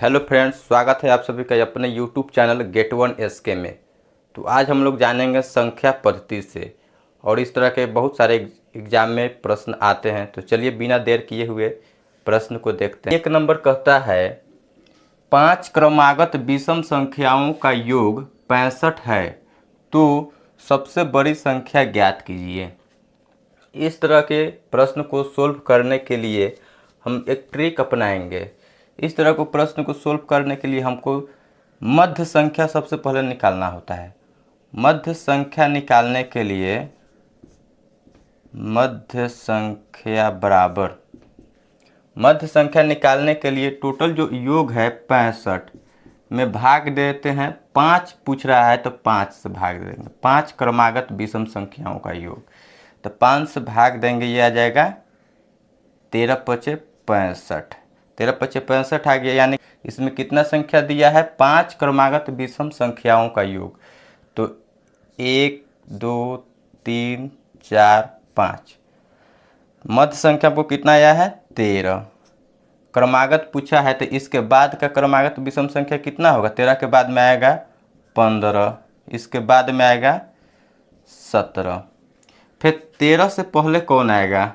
Hello friends, स्वागत है आप सभी का अपने YouTube channel Get One SK में। तो आज हम लोग जानेंगे संख्या पद्धति से और इस तरह के बहुत सारे एग्जाम में प्रश्न आते हैं। तो चलिए बिना देर किए हुए प्रश्न को देखते हैं। एक नंबर कहता है 5 क्रमागत विषम संख्याओं का योग 65 है, तो सबसे बड़ी संख्या ज्ञात कीजिए। इस तरह के प्रश्न को सोल्व करने के लिए हम एक ट्रिक अपनाएंगे। इस तरह को प्रश्न को सोल्व करने के लिए हमको मध्य संख्या सबसे पहले निकालना होता है। मध्य संख्या निकालने के लिए मध्य संख्या बराबर मध्य संख्या निकालने के लिए टोटल जो योग है 65 में भाग देते हैं। 5 पूछ रहा है तो 5 से भाग देंगे। 5 क्रमागत विषम संख्याओं का योग, तो 5 से भाग देंगे, ये आ जाएगा 13 पचे 65। 13 पचे 65 आ गया। यानी इसमें कितना संख्या दिया है? 5 क्रमागत विषम संख्याओं का योग। तो 1 2 3 4 5। मध्य संख्या को कितना आया है? 13। क्रमागत पूछा है तो इसके बाद का क्रमागत विषम संख्या कितना होगा? 13 के बाद में आएगा 15, इसके बाद में आएगा 17। फिर 13 से पहले कौन आएगा?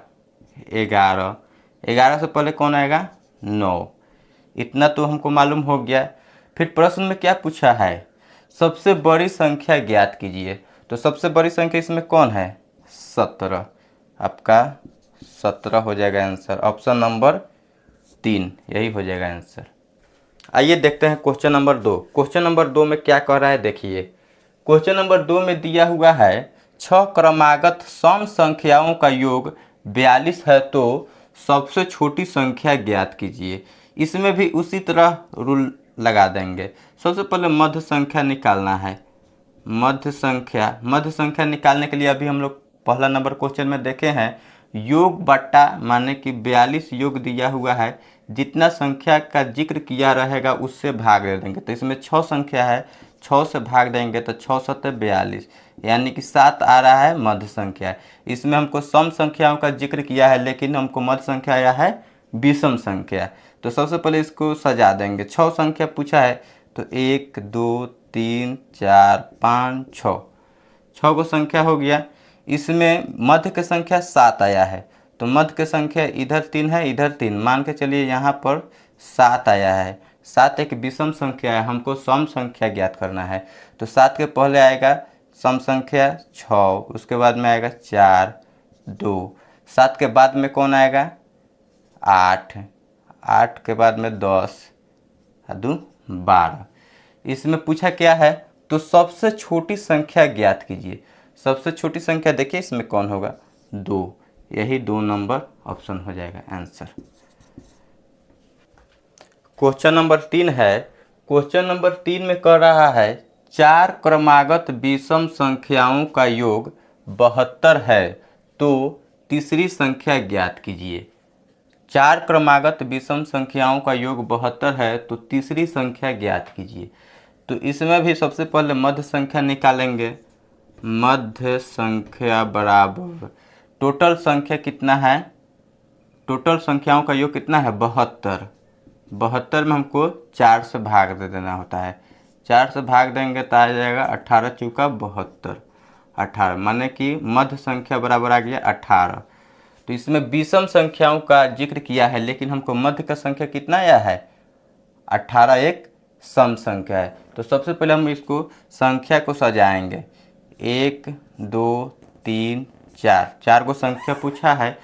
11। 11 से पहले कौन आएगा? 9। इतना तो हमको मालूम हो गया। फिर प्रश्न में क्या पूछा है? सबसे बड़ी संख्या ज्ञात कीजिए। तो सबसे बड़ी संख्या इसमें कौन है? 17। आपका 17 हो जाएगा आंसर। ऑप्शन नंबर 3 यही हो जाएगा आंसर। आइए देखते हैं क्वेश्चन नंबर 2। क्वेश्चन नंबर 2 में क्या कह रहा है देखिए। क्वेश्चन नंबर 2 में दिया हुआ है 6 क्रमागत सम संख्याओं का योग 42 है, तो सबसे छोटी संख्या ज्ञात कीजिए। इसमें भी उसी तरह रूल लगा देंगे। सबसे पहले मध्य संख्या निकालना है। मध्य संख्या निकालने के लिए अभी हम लोग पहला नंबर क्वेश्चन में देखे हैं, योग बट्टा माने कि 42 योग दिया हुआ है, जितना संख्या का जिक्र किया रहेगा उससे भाग दे देंगे। तो इसमें 6 संख्या है, 6 से भाग देंगे तो 6 सत्ते 42, यानी कि 7 आ रहा है मध्य संख्या। इसमें हमको सम संख्याओं का जिक्र किया है, लेकिन हमको मध्य संख्या आया है विषम संख्या। तो सबसे पहले इसको सजा देंगे। 6 संख्या पूछा है तो 1 2 3 4 5 6, 6 को संख्या हो गया। इसमें मध्य की संख्या 7 आया है, तो मध्य की संख्या इधर 3 है, इधर 3, मान के चलिए यहाँ पर 7 आया है। 7 एक विषम संख्या है, हमको सम संख्या ज्ञात करना है। तो 7 के पहले आएगा सम संख्या 6, उसके बाद में आएगा 4 2। 7 के बाद में कौन आएगा? 8। 8 के बाद में 10 2 12। इसमें पूछा क्या है? तो सबसे छोटी संख्या ज्ञात कीजिए। सबसे छोटी संख्या देखिए इसमें कौन होगा? 2। यही 2 नंबर ऑप्शन हो जाएगा आंसर। क्वेश्चन नंबर 3 है। क्वेश्चन नंबर 3 में कह रहा है 4 क्रमागत विषम संख्याओं का योग 72 है, तो तीसरी संख्या ज्ञात कीजिए। 4 क्रमागत विषम संख्याओं का योग 72 है, तो तीसरी संख्या ज्ञात कीजिए। तो इसमें भी सबसे पहले मध्य संख्या निकालेंगे। मध्य संख्या बराबर टोटल संख्या कितना है? टोटल संख्याओं का योग कितना है? 72। 72 में हमको 4 से भाग दे देना होता है। 4 से भाग देंगे तो आ जाएगा 18 चौका 72। 18 माने कि मध्य संख्या बराबर आ गया 18। तो इसमें विषम संख्याओं का जिक्र किया है, लेकिन हमको मध्य का संख्या कितना आया है? 18 एक सम संख्या है। तो सबसे पहले हम इसको संख्या को सजाएंगे। 1 2 3 4, 4 को संख्या पूछा है,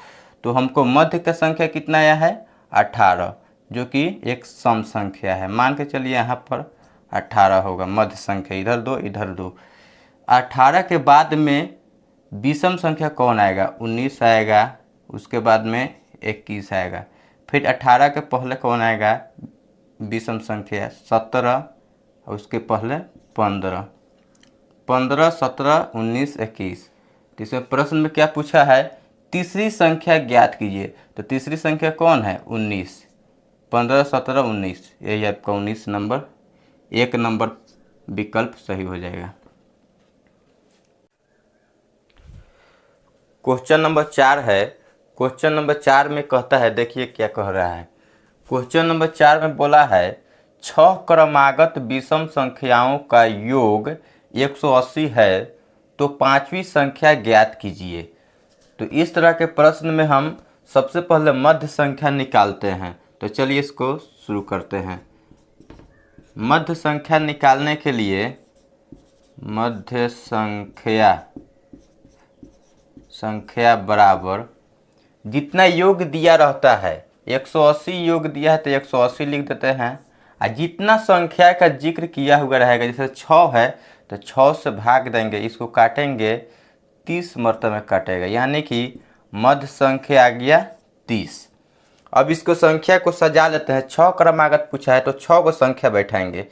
तो हमको मध्य का संख्या कितना आया है? 18, जो कि एक सम संख्या है। मान के चलिए यहाँ पर 18 होगा मध्य संख्या। इधर 2 इधर 2। 18 के बाद में विषम संख्या कौन आएगा? 19 आएगा, उसके बाद में 21 आएगा। फिर 18 के पहले कौन आएगा? विषम संख्या 17, और उसके पहले 15। 15 17 19 21। तो इसमें प्रश्न में क्या पूछा है? तीसरी संख्या ज्ञात कीजिए। तो तीसरी संख्या कौन है? 19। 15 17 19, यही आपका 19 नंबर, 1 नंबर विकल्प सही हो जाएगा। क्वेश्चन नंबर 4 है। क्वेश्चन नंबर 4 में कहता है, देखिए क्या कह रहा है। क्वेश्चन नंबर 4 में बोला है 6 क्रमागत विषम संख्याओं का योग 180 है तो पांचवी संख्या ज्ञात कीजिए। तो इस तरह के प्रश्न में हम सबसे पहले मध्य संख्या निकालते हैं। तो चलिए इसको शुरू करते हैं। मध्य संख्या निकालने के लिए मध्य संख्या बराबर जितना योग दिया रहता है, 180 योग दिया है तो 180 लिख देते हैं। और जितना संख्या का जिक्र किया हुआ रहेगा, जैसे 6 है तो 6 से भाग देंगे, इसको काटेंगे 30 मरतबे काटेगा, यानी कि मध्य संख्या आ गया 30। अब इसको संख्या को सजा लेते हैं। 6 क्रमागत पूछा है तो 6 को संख्या बैठाएंगे,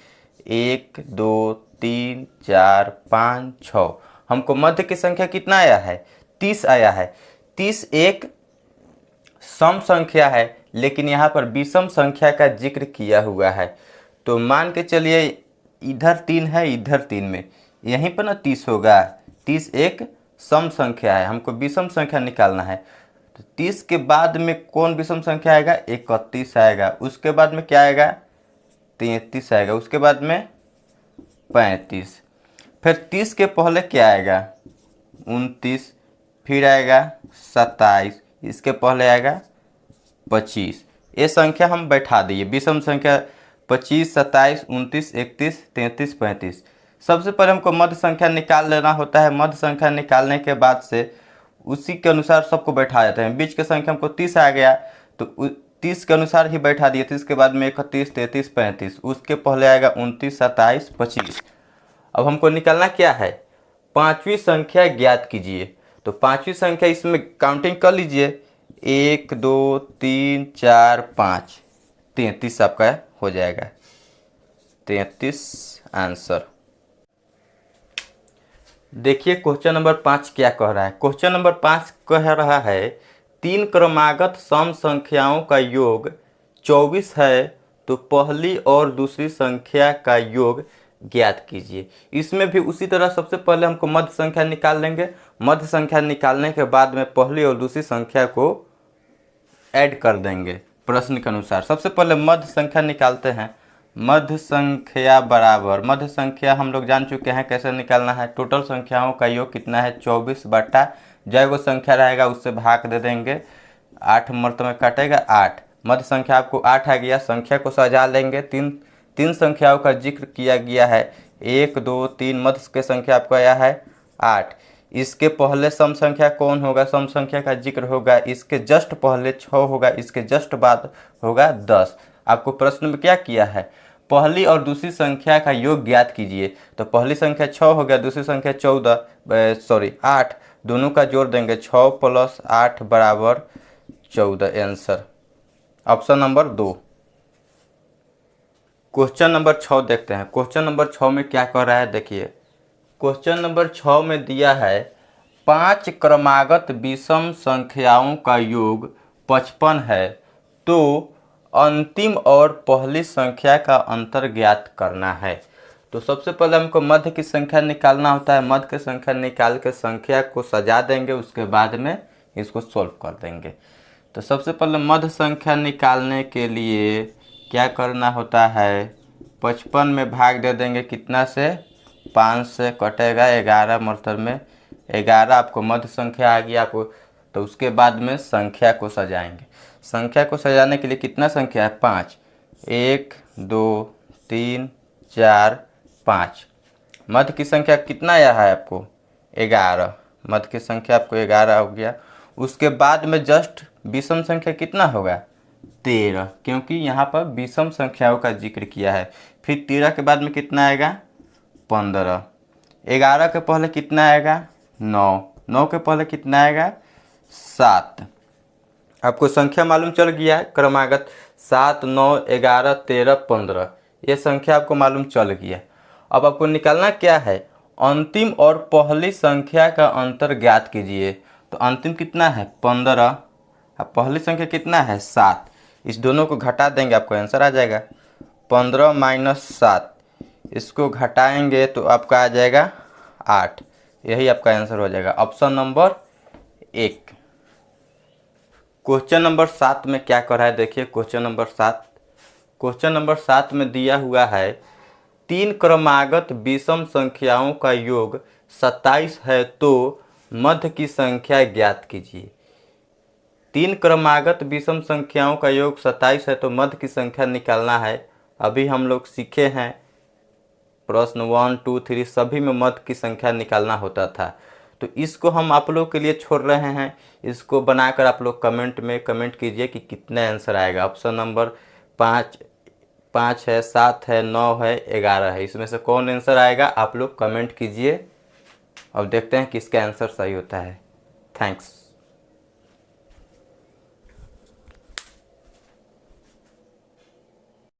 1 2 3 4 5 6। हमको मध्य की संख्या कितना आया है? 30 आया है। 30 एक सम संख्या है, लेकिन यहाँ पर विषम संख्या का जिक्र किया हुआ है। तो मान के चलिए इधर 3 है, इधर 3 में यहीं पर ना 30 होगा। 30 एक सम संख्या है, हमको विषम संख्या निकालना है। तो 30 के बाद में कौन विषम संख्या आएगा? 31 आएगा। उसके बाद में क्या आएगा? 33 आएगा। उसके बाद में 35। फिर 30 के पहले क्या आएगा? 29। फिर आएगा 27। इसके पहले आएगा 25। ये संख्या हम बैठा दिए, विषम संख्या 25, 27, 29, 31, 33, 35। सबसे पहले हमको मध्य संख्या निकाल लेना होता है। मध्य संख्या निकालने के बाद से उसी के अनुसार सबको बैठा जाते हैं। बीच की संख्या हमको 30 आ गया तो 30 के अनुसार ही बैठा दिए। 30 के बाद में 31, 33, 35। उसके पहले आएगा 29, 27, 25। अब हमको निकालना क्या है? पांचवी संख्या ज्ञात कीजिए। तो पांचवी संख्या इसमें काउंटिंग कर लीजिए, 1 2 3 4 5, 33 आपका हो जाएगा। 33 आंसर। देखिए क्वेश्चन नंबर 5 क्या कह रहा है। क्वेश्चन नंबर 5 कह रहा है 3 क्रमागत सम संख्याओं का योग 24 है तो पहली और दूसरी संख्या का योग ज्ञात कीजिए। इसमें भी उसी तरह सबसे पहले हमको मध्य संख्या निकाल लेंगे। मध्य संख्या निकालने के बाद में पहली और दूसरी संख्या को ऐड कर देंगे प्रश्न के अनुसार। सबसे पहले मध्य संख्या निकालते हैं। मध्य संख्या बराबर, मध्य संख्या हम लोग जान चुके हैं कैसे निकालना है। टोटल संख्याओं का योग कितना है? 24 बटा जय वो संख्या रहेगा उससे भाग दे देंगे, 8 मरतबे काटेगा 8। मध्य संख्या आपको 8 आ गया। संख्या को सजा लेंगे। तीन संख्याओं का जिक्र किया गया है, 1 2 3। मध्य के संख्या आपको आया है 8। इसके पहले सम संख्या कौन होगा? सम संख्या का जिक्र होगा, इसके जस्ट पहले 6 होगा, इसके जस्ट बाद होगा 10। आपको प्रश्न में क्या किया है? पहली और दूसरी संख्या का योग ज्ञात कीजिए। तो पहली संख्या 6 हो गया, दूसरी संख्या 8। दोनों का जोड़ देंगे, 6 + 8 बराबर 14। Answer option number 2। Question number 6 देखते हैं। क्वेश्चन नंबर 6 में क्या कह रहा है? देखिए क्वेश्चन नंबर 6 में दिया है 5 क्रमागत विषम संख्याओं का योग 55 है तो अंतिम और पहली संख्या का अंतर ज्ञात करना है। तो सबसे पहले हमको मध्य की संख्या निकालना होता है। मध्य की संख्या निकाल के संख्या को सजा देंगे, उसके बाद में इसको सॉल्व कर देंगे। तो सबसे पहले मध्य संख्या निकालने के लिए क्या करना होता है? 55 में भाग दे देंगे, कितना से? 5 से कटेगा 11 मरतब में 11 आपको मध्य संख्या आ गई आपको। तो उसके बाद में संख्या को सजाएंगे। संख्या को सजाने के लिए कितना संख्या है? 5। 1 2 3 4 5। मध्य की संख्या कितना आया है आपको? 11। मध्य की संख्या आपको 11 हो गया। उसके बाद में जस्ट विषम संख्या कितना होगा? 13, क्योंकि यहाँ पर विषम संख्याओं का जिक्र किया है। फिर 13 के बाद में कितना आएगा? 15। 11 के पहले कितना आएगा? 9। 9 के पहले कितना आएगा? 7। आपको संख्या मालूम चल गया है क्रमागत, 7 9 11 13 15। ये संख्या आपको मालूम चल गया। अब आपको निकालना क्या है? अंतिम और पहली संख्या का अंतर ज्ञात कीजिए। तो अंतिम कितना है? 15। अब पहली संख्या कितना है? 7। इस दोनों को घटा देंगे, आपको आंसर आ जाएगा 15 - 7। इसको घटाएंगे तो आपका आ जाएगा 8। यही आपका आंसर हो जाएगा ऑप्शन नंबर 1। क्वेश्चन नंबर 7 में क्या कर रहा है? देखिए क्वेश्चन नंबर 7। क्वेश्चन नंबर 7 में दिया हुआ है 3 क्रमागत विषम संख्याओं का योग 27 है तो मध्य की संख्या ज्ञात कीजिए। 3 क्रमागत विषम संख्याओं का योग 27 है तो मध्य की संख्या निकालना है। अभी हम लोग सीखे हैं प्रश्न 1 2 3 सभी में मध्य की संख्या निकालना होता था। तो इसको हम आप लोग के लिए छोड़ रहे हैं। इसको बनाकर आप लोग कमेंट में कमेंट कीजिए कि कितना आंसर आएगा। ऑप्शन नंबर 5 है, 7 है, 9 है, 11 है, इसमें से कौन आंसर आएगा आप लोग कमेंट कीजिए। अब देखते हैं किसका आंसर सही होता है। थैंक्स।